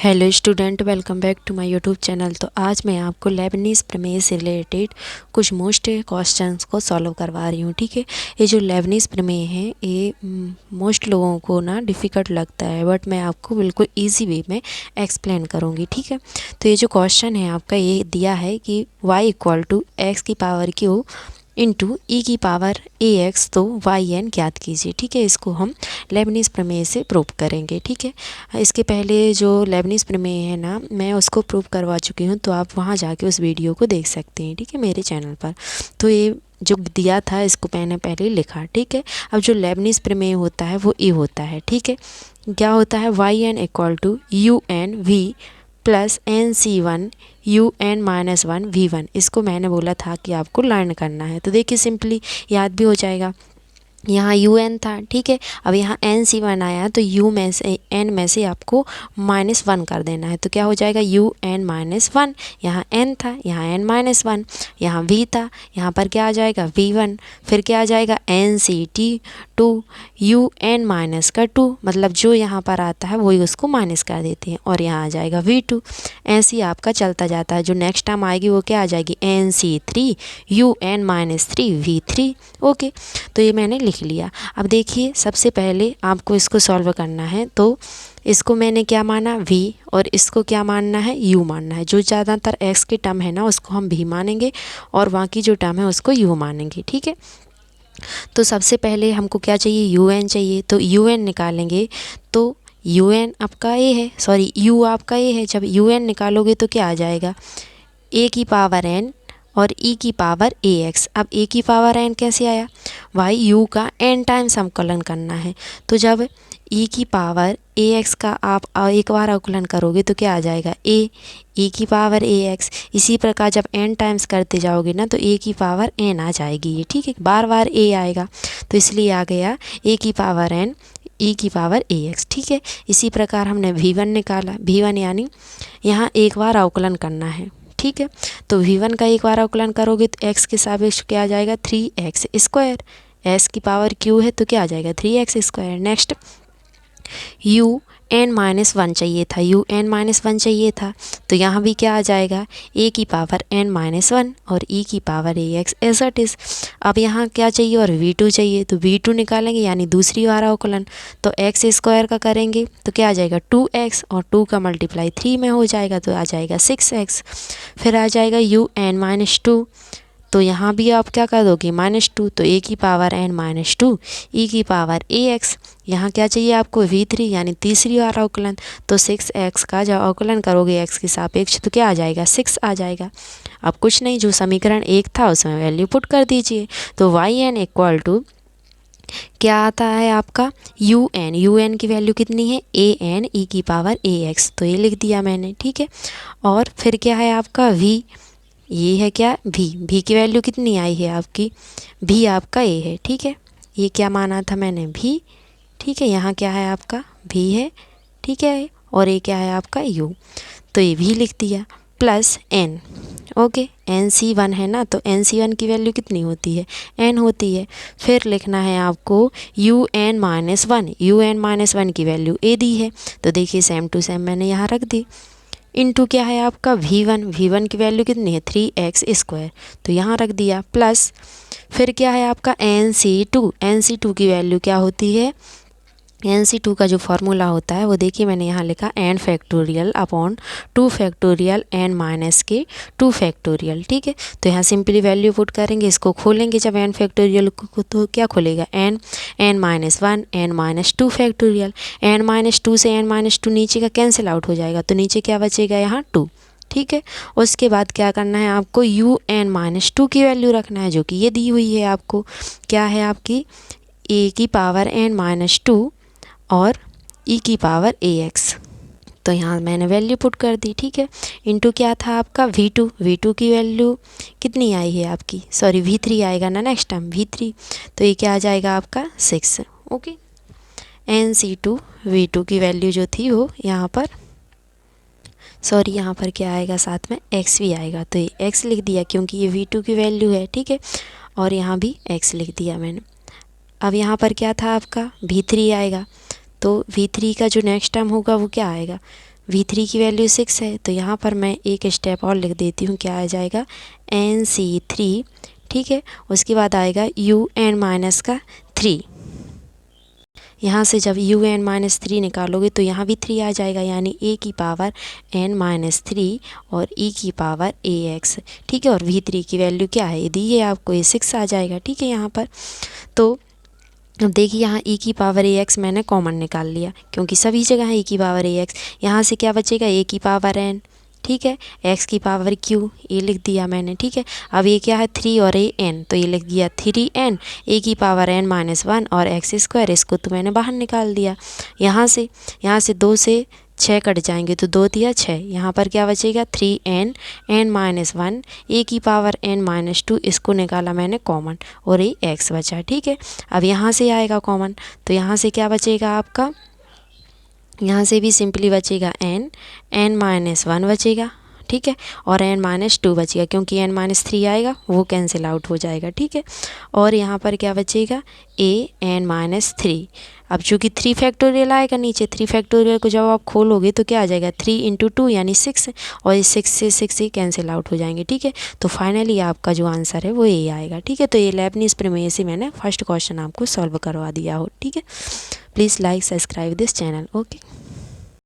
Hello student, welcome back to my YouTube channel. तो आज मैं आपको लेबनीज़ प्रमेय से रिलेटेड कुछ मोस्ट क्वेश्चंस को सॉल्व करवा रही हूँ। ठीक है, ये जो लेबनीज़ प्रमेय है ये मोस्ट लोगों को ना डिफ़िकल्ट लगता है, बट मैं आपको बिल्कुल इजी वे में एक्सप्लेन करूँगी। ठीक है, तो ये जो क्वेश्चन है आपका ये दिया है कि y इक्वल टू एक्स की पावर क्यू इंटू ई की पावर ए एक्स, तो वाई एन ज्ञात कीजिए। ठीक है, इसको हम लेबनीज़ प्रमेय से प्रूव करेंगे। ठीक है, इसके पहले जो लेबनीज़ प्रमेय है ना, मैं उसको प्रूव करवा चुकी हूँ, तो आप वहाँ जाके उस वीडियो को देख सकते हैं। ठीक है, मेरे चैनल पर। तो ये जो दिया था इसको मैंने पहले ही लिखा। ठीक है, अब जो लेबनीज़ प्रमेय होता है वो ये होता है। ठीक है, क्या होता है, y n equal to u n v plus n c one u n minus one v one. इसको मैंने बोला था कि आपको लर्न करना है, तो देखिए सिंपली याद भी हो जाएगा। यहाँ यू एन था, ठीक है, अब यहाँ एन सी वन आया तो यू में से एन में से आपको माइनस वन कर देना है, तो क्या हो जाएगा यू एन माइनस वन। यहाँ एन था, यहाँ एन माइनस वन, यहाँ वी था, यहाँ पर क्या आ जाएगा वी वन। फिर क्या आ जाएगा n c t two u n minus का टू, मतलब जो यहाँ पर आता है वही उसको माइनस कर देते हैं, और यहाँ आ जाएगा वी टू। ऐसे ही आपका चलता जाता है। जो नेक्स्ट टाइम आएगी वो क्या आ जाएगी n c three u n minus three v three. Okay, तो ये मैंने लिख लिया। अब देखिए सबसे पहले आपको इसको सॉल्व करना है, तो इसको मैंने क्या माना v, और इसको क्या मानना है u मानना है। जो ज़्यादातर x के टर्म है ना उसको हम v मानेंगे, और बाकी जो टर्म है उसको u मानेंगे। ठीक है, तो सबसे पहले हमको क्या चाहिए, un चाहिए, तो un निकालेंगे। तो un आपका a है, सॉरी u आपका a है। जब un निकालोगे तो क्या आ जाएगा a की पावर n और e की पावर ए एक्स। अब a की पावर n कैसे आया, भाई u का n टाइम्स संकलन करना है, तो जब e की पावर ए एक्स का आप एक बार अवकलन करोगे तो क्या आ जाएगा a e की पावर ए एक्स। इसी प्रकार जब n टाइम्स करते जाओगे ना तो a की पावर n आ जाएगी ये। ठीक है, बार बार a आएगा, तो इसलिए आ गया a की पावर n e की पावर ए एक्स। ठीक है, इसी प्रकार हमने v1 निकाला। v1 यानी यहाँ एक बार अवकलन करना है। ठीक है, तो v1 का एक बार अवकलन करोगे तो x के सापेक्ष क्या आ जाएगा 3x स्क्वायर। s की पावर q है तो क्या आ जाएगा 3x square. Next u n minus one चाहिए था, u n माइनस वन चाहिए था, तो यहाँ भी क्या आ जाएगा a की पावर n माइनस वन और e की power a x as it is. अब यहाँ क्या चाहिए और v2 चाहिए, तो v2 निकालेंगे यानी दूसरी बार अवकलन, तो x स्क्वायर का करेंगे तो क्या आ जाएगा 2x, और 2 का मल्टीप्लाई 3 में हो जाएगा तो आ जाएगा 6x। फिर आ जाएगा u n माइनस टू, तो यहाँ भी आप क्या कर दोगे -2, तो a की पावर n माइनस टू ई की पावर ए एक्स। यहाँ क्या चाहिए आपको v3 यानी तीसरी बार अवकलन, तो 6x का जब अवकलन करोगे x के सापेक्ष तो क्या आ जाएगा 6 आ जाएगा। अब कुछ नहीं, जो समीकरण 1 था उसमें वैल्यू पुट कर दीजिए, तो वाई एन इक्वल टू क्या आता है आपका यू एन की वैल्यू कितनी है ए एन ई की पावर ए एक्स, तो ये लिख दिया मैंने। ठीक है, और फिर क्या है आपका v, ये है क्या v की वैल्यू कितनी आई है आपकी v आपका a है। ठीक है, ये क्या माना था मैंने v। ठीक है, यहाँ क्या है आपका v है। ठीक है, और ये क्या है आपका u, तो ये v लिख दिया प्लस n। ओके, nc1 है ना, तो nc1 की वैल्यू कितनी होती है n होती है। फिर लिखना है आपको un माइनस वन की वैल्यू a दी है, तो देखिए सेम टू सेम मैंने यहाँ रख दी। इनटू क्या है आपका v1 की वैल्यू कितनी है 3x स्क्वायर, तो यहाँ रख दिया प्लस। फिर क्या है आपका nc2 की वैल्यू क्या होती है, nc2 का जो फॉर्मूला होता है वो देखिए मैंने यहाँ लिखा n factorial upon 2 factorial n minus के 2 फैक्टोरियल। ठीक है, तो यहाँ सिंपली वैल्यू पुट करेंगे, इसको खोलेंगे जब n फैक्टोरियल को तो क्या खुलेगा n minus one n minus two factorial. n minus two से n माइनस टू नीचे का कैंसिल आउट हो जाएगा, तो नीचे क्या बचेगा यहाँ 2। ठीक है, उसके बाद क्या करना है आपको यू एन माइनस टू की वैल्यू रखना है, जो कि ये दी हुई है आपको, क्या है आपकी a की पावर n माइनस टू और e की पावर ए एक्स, तो यहाँ मैंने वैल्यू पुट कर दी। ठीक है, इनटू क्या था आपका v2 की वैल्यू कितनी आई है आपकी, सॉरी v3 आएगा ना नेक्स्ट टाइम v3, तो ये क्या आ जाएगा आपका 6। ओके, nc2 v2 की वैल्यू जो थी वो यहाँ पर, सॉरी यहाँ पर क्या आएगा साथ में x भी आएगा, तो ये x लिख दिया क्योंकि ये v2 की वैल्यू है। ठीक है, और यहाँ भी x लिख दिया मैंने। अब यहाँ पर क्या था आपका v3 आएगा, तो v3 का जो नेक्स्ट टर्म होगा वो क्या आएगा V3 की वैल्यू 6 है, तो यहाँ पर मैं एक स्टेप और लिख देती हूँ, क्या आ जाएगा NC3, ठीक है। उसके बाद आएगा UN-3। यहाँ से जब UN-3 निकालोगे तो यहाँ भी 3 आ जाएगा, यानी A की पावर N-3 और E की पावर AX, ठीक है। और V3 की वैल्यू क्या है, यदि ये आपको ये 6 आ जाएगा, ठीक है। यहाँ पर तो अब देखिए यहाँ E की पावर AX मैंने कॉमन निकाल लिया, क्योंकि सभी जगह है E की पावर AX। यहाँ से क्या बचेगा, A की पावर N, ठीक है, X की पावर Q, ये लिख दिया मैंने, ठीक है। अब ये क्या है 3 और A N, तो ये लिख दिया 3N, A की पावर N-1 और X², इसको तो मैंने बाहर निकाल दिया। यहाँ से 2 से 6 कट जाएंगे तो 2 दिया 6, यहाँ पर क्या बचेगा 3N N-1, A की पावर N-2, इसको निकाला मैंने कॉमन और ये X बचा, ठीक है। अब यहाँ से आएगा कॉमन, तो यहाँ से क्या बचेगा आपका, यहाँ से भी सिंपली बचेगा N-1 बचेगा, ठीक है। और N-2 बचेगा, क्योंकि N-3 आएगा वो कैंसिल आउट हो जाएगा, ठीक है। और यहाँ पर क्या बचेगा N-3। अब चूँकि 3 फैक्टोरियल आएगा नीचे, 3 फैक्टोरियल को जब आप खोलोगे तो क्या आ जाएगा 3 × 2 यानी 6, और इस 6 से 6 ही कैंसिल आउट हो जाएंगे, ठीक है। तो फाइनली आपका जो आंसर है वो ये आएगा, ठीक है। तो ये लेबनीज़ प्रमेय से मैंने फर्स्ट क्वेश्चन आपको सॉल्व करवा दिया हो, ठीक है। Please like subscribe this channel, okay.